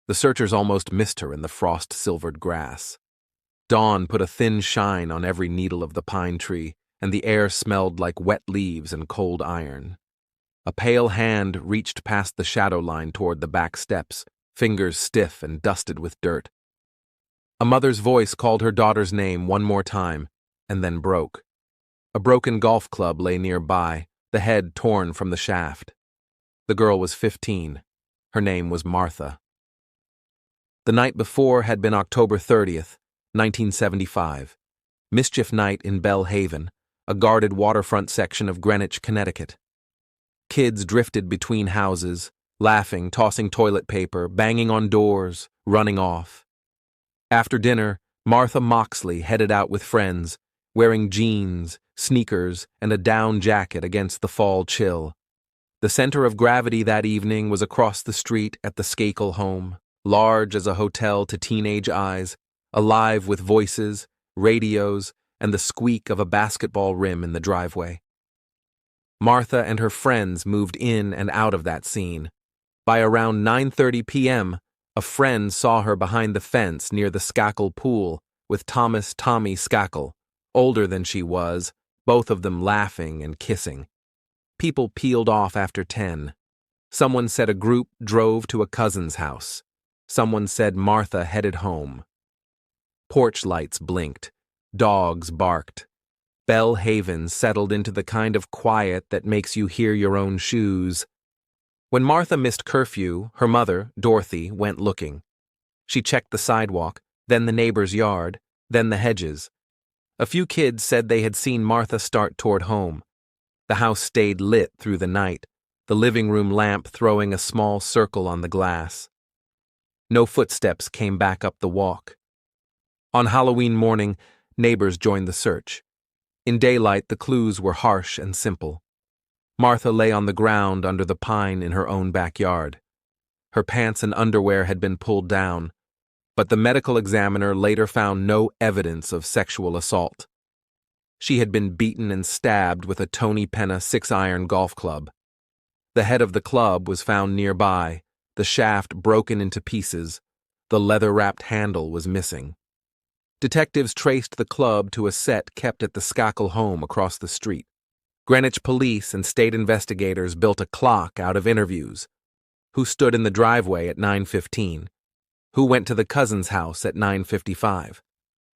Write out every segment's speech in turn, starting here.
The searchers almost missed her in the frost-silvered grass. Dawn put a thin shine on every needle of the pine tree, and the air smelled like wet leaves and cold iron. A pale hand reached past the shadow line toward the back steps, fingers stiff and dusted with dirt. A mother's voice called her daughter's name one more time, and then broke. A broken golf club lay nearby, the head torn from the shaft. The girl was 15. Her name was Martha. The night before had been October 30th, 1975, Mischief Night in Belle Haven, a guarded waterfront section of Greenwich, Connecticut. Kids drifted between houses, laughing, tossing toilet paper, banging on doors, running off. After dinner, Martha Moxley headed out with friends, wearing jeans, sneakers, and a down jacket against the fall chill. The center of gravity that evening was across the street at the Skakel home, large as a hotel to teenage eyes, alive with voices, radios, and the squeak of a basketball rim in the driveway. Martha and her friends moved in and out of that scene. By around 9:30 p.m., a friend saw her behind the fence near the Skakel pool with Thomas Tommy Skakel, older than she was, both of them laughing and kissing. People peeled off after 10. Someone said a group drove to a cousin's house. Someone said Martha headed home. Porch lights blinked. Dogs barked. Belle Haven settled into the kind of quiet that makes you hear your own shoes. When Martha missed curfew, her mother, Dorothy, went looking. She checked the sidewalk, then the neighbor's yard, then the hedges. A few kids said they had seen Martha start toward home. The house stayed lit through the night, the living room lamp throwing a small circle on the glass. No footsteps came back up the walk. On Halloween morning, neighbors joined the search. In daylight, the clues were harsh and simple. Martha lay on the ground under the pine in her own backyard. Her pants and underwear had been pulled down, but the medical examiner later found no evidence of sexual assault. She had been beaten and stabbed with a Tony Penna 6-iron golf club. The head of the club was found nearby, the shaft broken into pieces, the leather-wrapped handle was missing. Detectives traced the club to a set kept at the Skakel home across the street. Greenwich police and state investigators built a clock out of interviews. Who stood in the driveway at 9:15? Who went to the cousin's house at 9:55?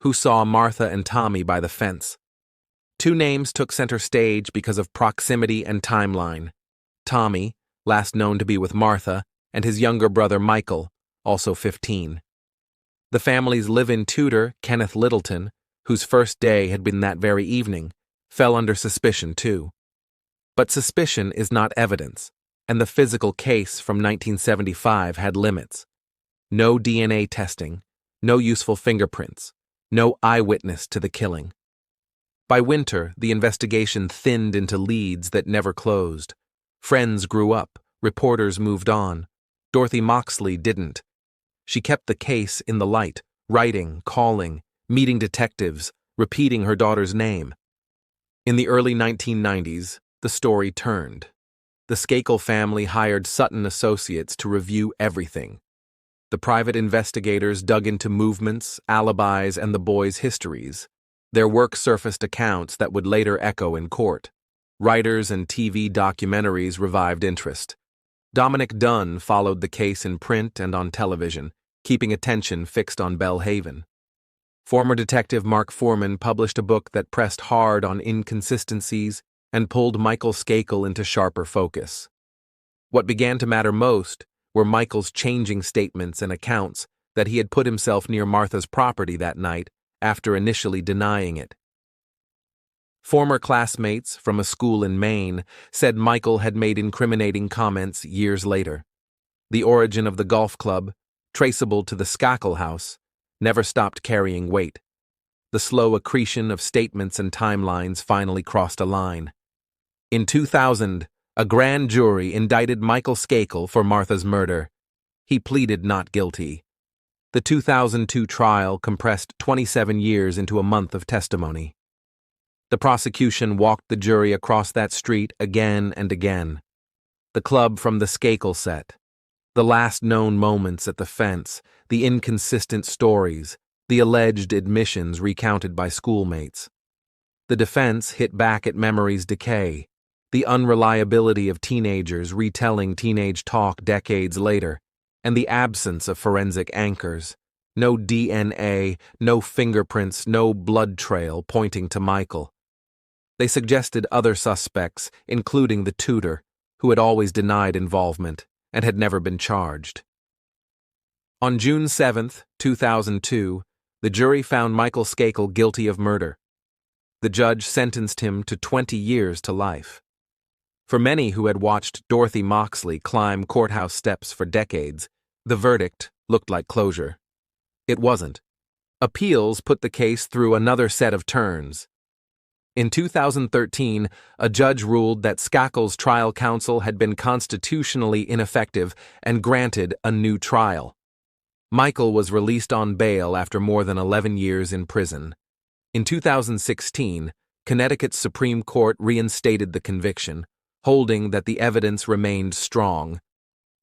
Who saw Martha and Tommy by the fence? 2 names took center stage because of proximity and timeline. Tommy, last known to be with Martha, and his younger brother Michael, also 15. The family's live-in tutor, Kenneth Littleton, whose first day had been that very evening, fell under suspicion too. But suspicion is not evidence, and the physical case from 1975 had limits. No DNA testing, no useful fingerprints, no eyewitness to the killing. By winter, the investigation thinned into leads that never closed. Friends grew up, reporters moved on. Dorothy Moxley didn't. She kept the case in the light, writing, calling, meeting detectives, repeating her daughter's name. In the early 1990s, the story turned. The Skakel family hired Sutton Associates to review everything. The private investigators dug into movements, alibis, and the boys' histories. Their work surfaced accounts that would later echo in court. Writers and TV documentaries revived interest. Dominic Dunn followed the case in print and on television, keeping attention fixed on Belle Haven. Former detective Mark Foreman published a book that pressed hard on inconsistencies and pulled Michael Skakel into sharper focus. What began to matter most were Michael's changing statements and accounts that he had put himself near Martha's property that night after initially denying it. Former classmates from a school in Maine said Michael had made incriminating comments years later. The origin of the golf club, traceable to the Skakel house, never stopped carrying weight. The slow accretion of statements and timelines finally crossed a line. In 2000, a grand jury indicted Michael Skakel for Martha's murder. He pleaded not guilty. The 2002 trial compressed 27 years into a month of testimony. The prosecution walked the jury across that street again and again. The club from the Skakel set. The last known moments at the fence, the inconsistent stories, the alleged admissions recounted by schoolmates. The defense hit back at memory's decay, the unreliability of teenagers retelling teenage talk decades later, and the absence of forensic anchors. No DNA, no fingerprints, no blood trail pointing to Michael. They suggested other suspects, including the tutor, who had always denied involvement and had never been charged. On June 7, 2002, the jury found Michael Skakel guilty of murder. The judge sentenced him to 20 years to life. For many who had watched Dorothy Moxley climb courthouse steps for decades, the verdict looked like closure. It wasn't. Appeals put the case through another set of turns. In 2013, a judge ruled that Skakel's trial counsel had been constitutionally ineffective and granted a new trial. Michael was released on bail after more than 11 years in prison. In 2016, Connecticut's Supreme Court reinstated the conviction, holding that the evidence remained strong.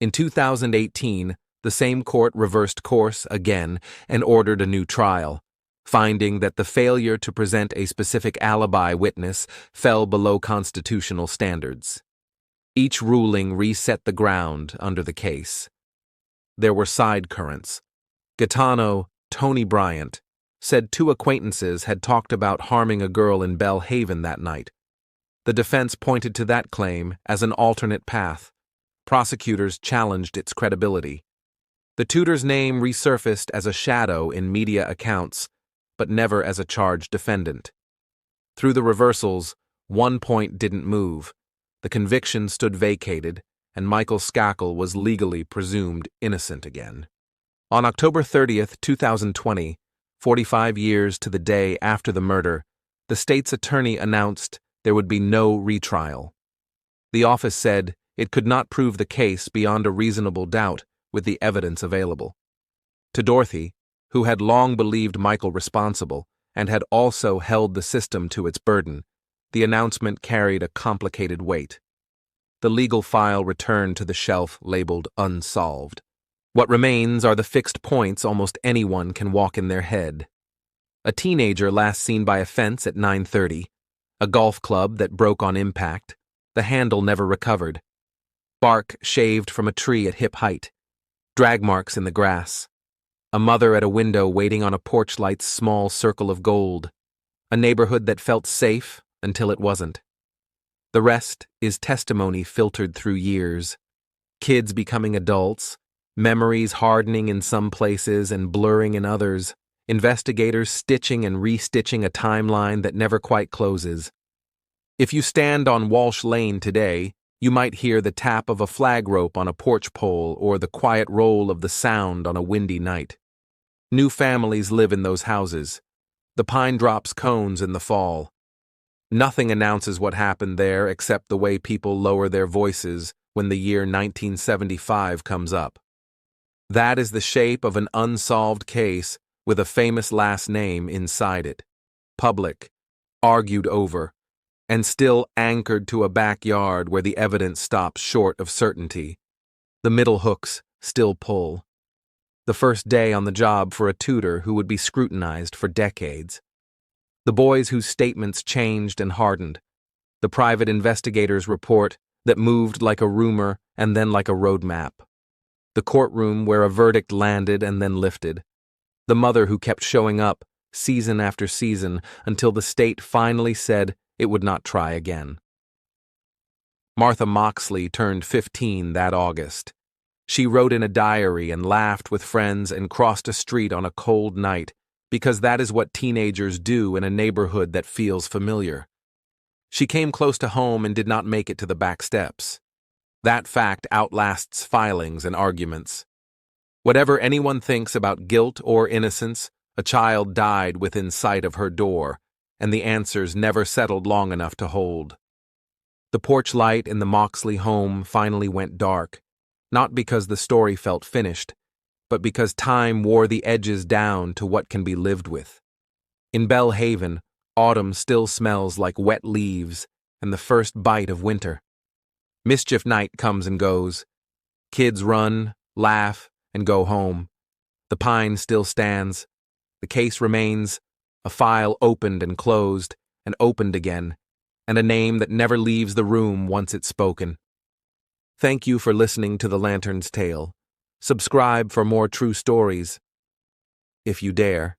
In 2018, the same court reversed course again and ordered a new trial, finding that the failure to present a specific alibi witness fell below constitutional standards. Each ruling reset the ground under the case. There were side currents. Gaetano, Tony Bryant, said two acquaintances had talked about harming a girl in Belle Haven that night. The defense pointed to that claim as an alternate path. Prosecutors challenged its credibility. The tutor's name resurfaced as a shadow in media accounts, but never as a charged defendant. Through the reversals, one point didn't move. The conviction stood vacated, and Michael Skakel was legally presumed innocent again. On October 30, 2020, 45 years to the day after the murder, the state's attorney announced there would be no retrial. The office said it could not prove the case beyond a reasonable doubt with the evidence available. To Dorothy, who had long believed Michael responsible and had also held the system to its burden, the announcement carried a complicated weight. The legal file returned to the shelf labeled unsolved. What remains are the fixed points almost anyone can walk in their head. A teenager last seen by a fence at 9:30, a golf club that broke on impact, the handle never recovered, bark shaved from a tree at hip height, drag marks in the grass, a mother at a window waiting on a porch light's small circle of gold, a neighborhood that felt safe until it wasn't. The rest is testimony filtered through years, kids becoming adults, memories hardening in some places and blurring in others, investigators stitching and restitching a timeline that never quite closes. If you stand on Walsh Lane today, you might hear the tap of a flag rope on a porch pole or the quiet roll of the Sound on a windy night. New families live in those houses. The pine drops cones in the fall. Nothing announces what happened there except the way people lower their voices when the year 1975 comes up. That is the shape of an unsolved case with a famous last name inside it. Public, argued over, and still anchored to a backyard where the evidence stops short of certainty. The middle hooks still pull. The first day on the job for a tutor who would be scrutinized for decades. The boys whose statements changed and hardened. The private investigator's report that moved like a rumor and then like a roadmap. The courtroom where a verdict landed and then lifted. The mother who kept showing up, season after season, until the state finally said it would not try again. Martha Moxley turned 15 that August. She wrote in a diary and laughed with friends and crossed a street on a cold night, because that is what teenagers do in a neighborhood that feels familiar. She came close to home and did not make it to the back steps. That fact outlasts filings and arguments. Whatever anyone thinks about guilt or innocence, a child died within sight of her door, and the answers never settled long enough to hold. The porch light in the Moxley home finally went dark, not because the story felt finished, but because time wore the edges down to what can be lived with. In Belle Haven, autumn still smells like wet leaves and the first bite of winter. Mischief night comes and goes. Kids run, laugh, and go home. The pine still stands. The case remains, a file opened and closed, and opened again, and a name that never leaves the room once it's spoken. Thank you for listening to The Lantern's Tale. Subscribe for more true stories, if you dare.